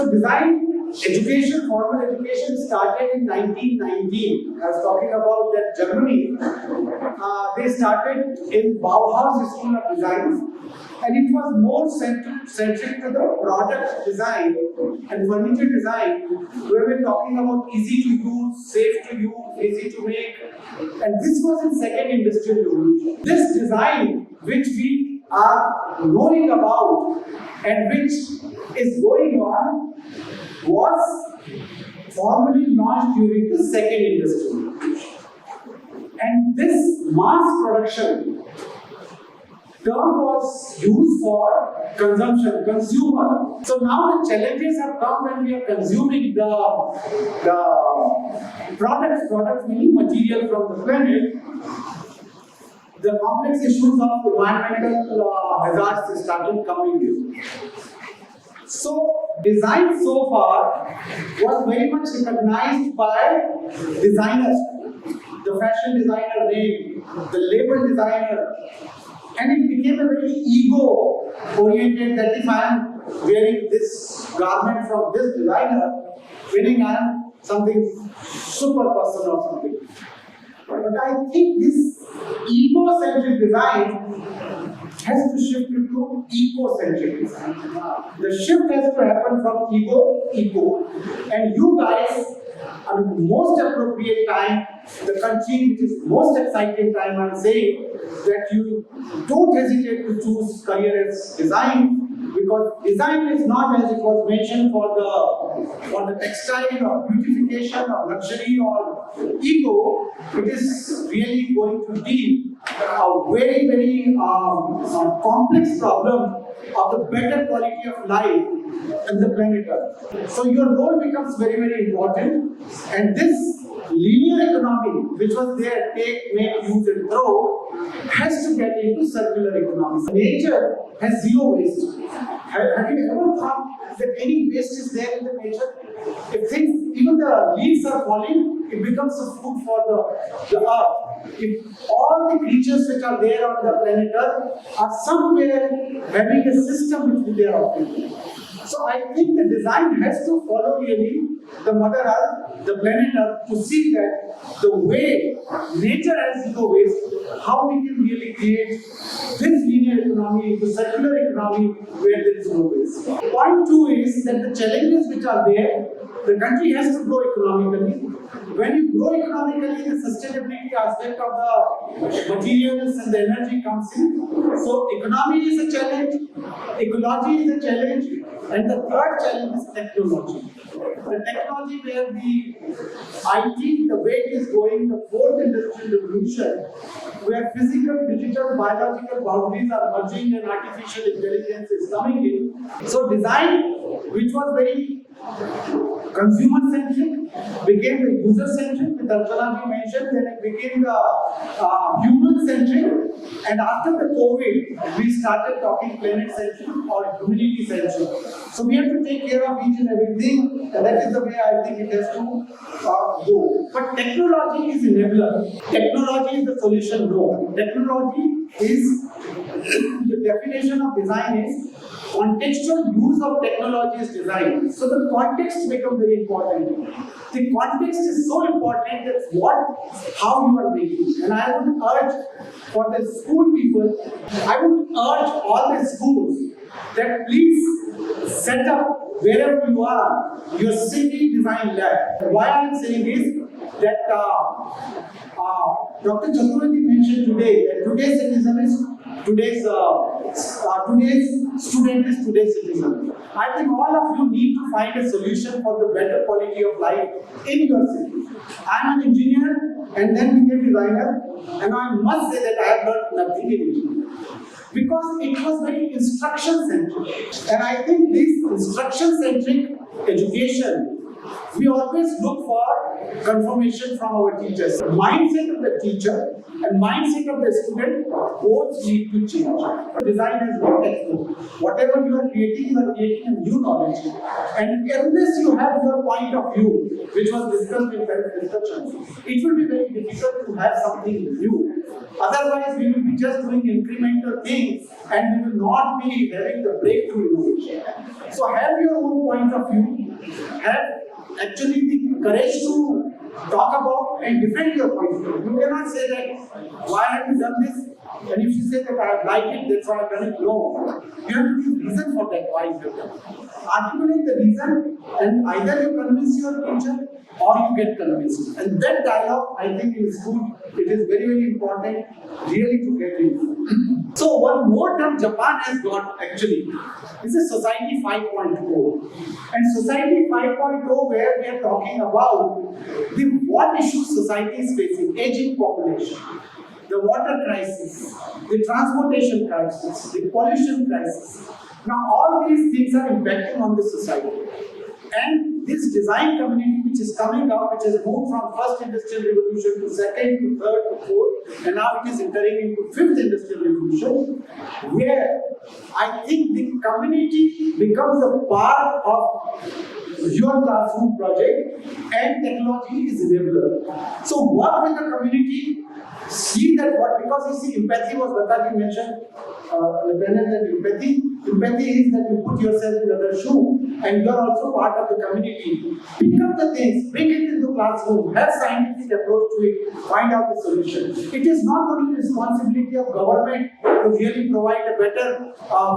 So design education, formal education started in 1919. I was talking about that Germany. They started in Bauhaus School of Design, and it was more centric to the product design and furniture design, where we're talking about easy to use, safe to use, easy to make, and this was in second industrial revolution. This design, which we are knowing about and which is going on, was formally launched during the second industrial revolution. And this mass production term was used for consumption, consumer. So now the challenges have come when we are consuming the products meaning material from the planet. The complex issues of environmental hazards started coming in. So design so far was very much recognized by designers, the fashion designer name, the label designer, and it became a very ego-oriented that if I am wearing this garment from this designer, meaning I am something super person or something. But I think this ego-centric design has to shift into eco-centric design. The shift has to happen from ego, and you guys are the most appropriate time, the country which is most exciting time, I'm saying that you don't hesitate to choose career as design, because design is not, as it was mentioned, for the textile or beautification or luxury or ego. It is really going to be a very, very complex problem of the better quality of life in the planet Earth. So your role becomes very, very important, and this linear economy, which was there, take, make, use and throw, has to get into circular economy. Nature has zero waste. Have you ever thought that any waste is there in the nature? If things, even the leaves are falling, it becomes a food for the earth. If all the creatures which are there on the planet Earth are somewhere having a system which they are operating. So I think the design has to follow really the Mother Earth, the planet Earth, to see that the way nature has zero waste, how we can really create this linear economy, the circular economy where there is no waste. Point two is that the challenges which are there, the country has to grow economically. When you grow economically, the sustainability aspect of the materials and the energy comes in. So economy is a challenge, ecology is a challenge, and the third challenge is technology. The technology where the IT, the way it is going, the fourth industrial revolution, where physical, digital, biological boundaries are merging and artificial intelligence is coming in. So design, which was very consumer-centric, became the user-centric, with Archana mentioned, then it became the human-centric, and after the COVID, we started talking planet-centric or humanity-centric. So we have to take care of each and everything, and that is the way I think it has to go. But technology is enabler. Technology is the solution, no. Technology is, the definition of design is contextual use of technology is design. So the context becomes very important. The context is so important that how you are making. And I would urge for the school people, I would urge all the schools that please set up wherever you are your city design lab. Why I am saying is that Dr. Chaturvedi mentioned today that today's citizen is today's student is today's citizen. I think all of you need to find a solution for the better quality of life in your city. I am an engineer and then became a designer, and I must say that I have learned nothing in engineering, because it was very instruction-centric. And I think this instruction-centric education we always look for confirmation from our teachers. Mindset of the teacher and mindset of the student both need to change. Design is not textbook. Whatever you are creating a new knowledge. And unless you have your point of view, which was discussed in the discussion, it will be very difficult to have something new. Otherwise, we will be just doing incremental things and we will not be having the breakthrough innovation. So have your own point of view, have actually the courage to talk about and defend your point of view. You cannot say that, why have you done this? And if you say that I have liked it, that's why I have done it, no. You have to give reason for that, why you have done it. Articulate the reason, and either you convince your teacher or you get convinced. And that dialogue, I think in school, it is very, very important really to get in. So one more term Japan has got actually is a Society 5.0. And Society 5.0, where we are talking about what issues society is facing: aging population, the water crisis, the transportation crisis, the pollution crisis. Now all these things are impacting on the society. And this design community which is coming up, which has moved from first industrial revolution to second to third to fourth, and now it is entering into fifth industrial revolution, where I think the community becomes a part of your classroom project and technology is enabler. So work with the community, see that what, because you see empathy was Lataji mentioned, empathy. Empathy is that you put yourself in other shoe and you are also part of the community. Pick up the things, bring it into the classroom, have scientific approach to it, find out the solution. It is not only the responsibility of government to really provide a better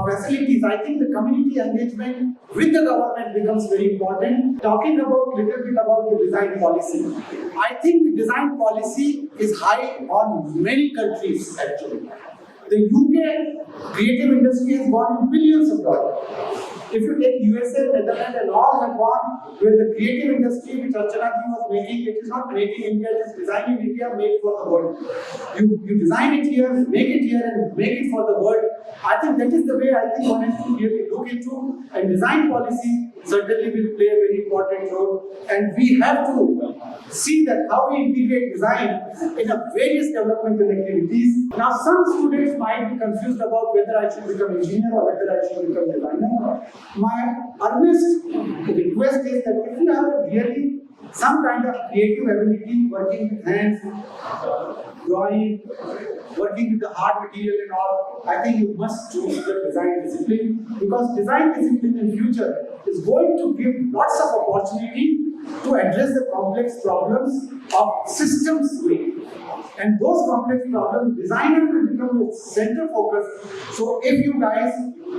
facilities. I think the community engagement with the government becomes very important. Talking about little bit about the design policy. I think the design policy is high on many countries actually. The UK creative industry has gone in billions of dollars. If you take USA, Netherlands and all have gone where the creative industry which Archana ji was making, it is not made in India, it is designed in India, made for the world. You design it here, make it here and make it for the world. I think that is the way I think one has to really look into, and design policy certainly will play a very important role, and we have to see that how we integrate design in a various developmental activities. Now some students might be confused about whether I should become engineer or whether I should become designer. My earnest request is that if you have a really some kind of creative ability, working with hands, drawing, working with the hard material and all, I think you must choose the design discipline, because design discipline in future is going to give lots of opportunity to address the complex problems of systems way. And those complex problems, designer will become a center focus. So if you guys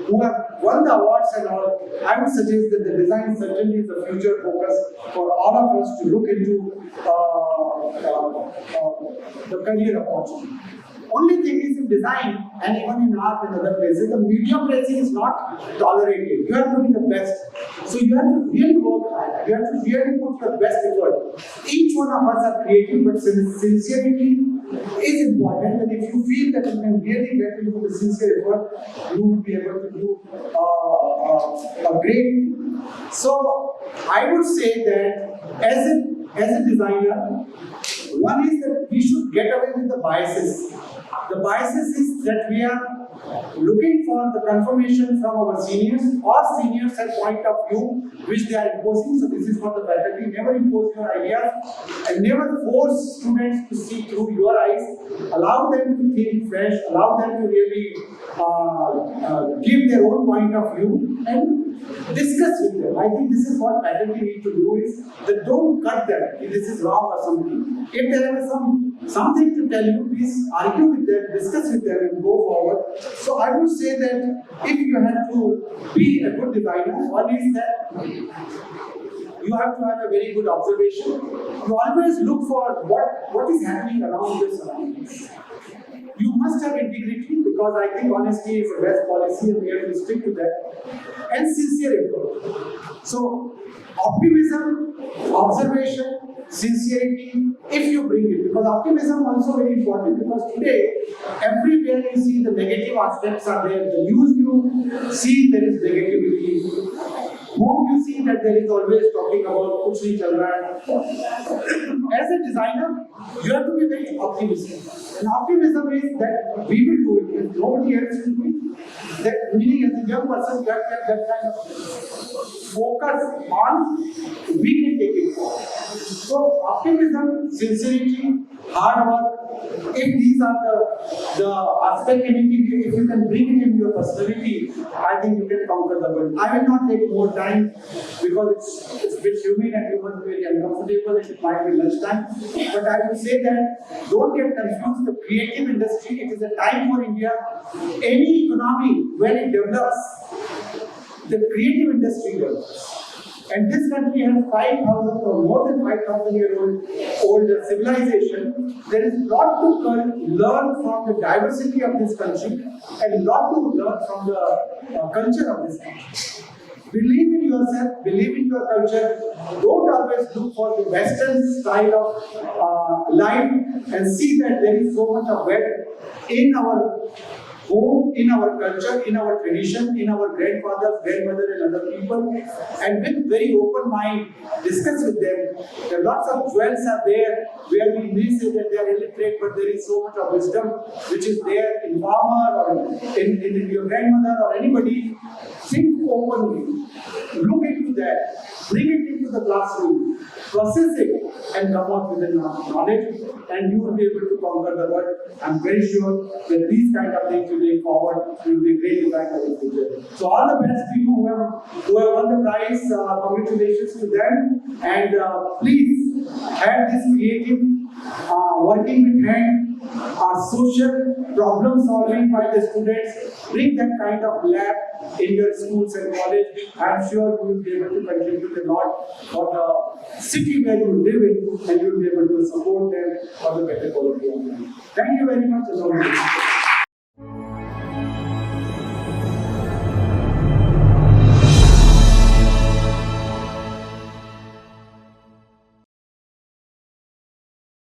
who have won the awards and all, I would suggest that the design certainly is the future focus for all of us to look into the career opportunity. Only thing is in design and even in art and other places, the mediocrity is not tolerated. You have to be the best. So you have to really work hard. You have to really put your best effort. Each one of us are creative, but sincerity is important. And if you feel that you can really get into the sincere effort, you will be able to do a great. So I would say that as a designer, one is that we should get away with the biases. The biases is that we are looking for the confirmation from our seniors, or seniors have point of view which they are imposing. So this is for the faculty. Never impose your ideas and never force students to see through your eyes. Allow them to think fresh, allow them to really give their own point of view and discuss with them. I think this is what faculty need to do, is that don't cut them if this is wrong or something. If there is something to tell you, please argue with them, discuss with them and go forward. So I would say that if you have to be a good designer, one is that you have to have a very good observation. You always look for what is happening around your surroundings. You must have integrity, because I think honesty is the best policy and we have to stick to that. And sincere effort. So optimism, observation, sincerity, if you bring it, because optimism also very important, because today everywhere you see the negative aspects are there. The news you see there is negativity. home you see that there is always talking about kuch nahi chal raha hai. As a designer, you have to be very optimistic. And optimism is that we will do it. If nobody else will do it, that meaning as a young person, you have to have that kind of focus on we can take it forward. So optimism, sincerity, hard work, if these are the aspect, and if you can bring it in your personality, I think you can conquer the world. I will not take more time because it's a bit humid and you must be very uncomfortable and it might be lunchtime. But I will say that don't get confused. The creative industry, it is a time for India. Any economy, when it develops, the creative industry develops. And this country has 5,000 or more than 5,000 year old civilization. There is a lot to learn from the diversity of this country and a lot to learn from the culture of this country. Believe in yourself, believe in your culture. Don't always look for the Western style of life and see that there is so much of wealth in our home, in our culture, in our tradition, in our grandfathers, grandmother and other people, and with very open mind, discuss with them. There are lots of jewels are there where we may say that they are illiterate, but there is so much of wisdom which is there in farmer or in your grandmother or anybody. Think openly, look into that, bring it into the classroom, process it, and come out with the knowledge, and you will be able to conquer the world. I'm very sure that these kind of things will take forward, will be great impact in the future. So all the best people who have won the prize, congratulations to them, and please have this creative working with hand, social problem solving by the students. Bring that kind of lab in your schools and college. I'm sure you will be able to contribute a lot for the city where you live in, and you will be able to support them for the better quality of life. Thank you very much.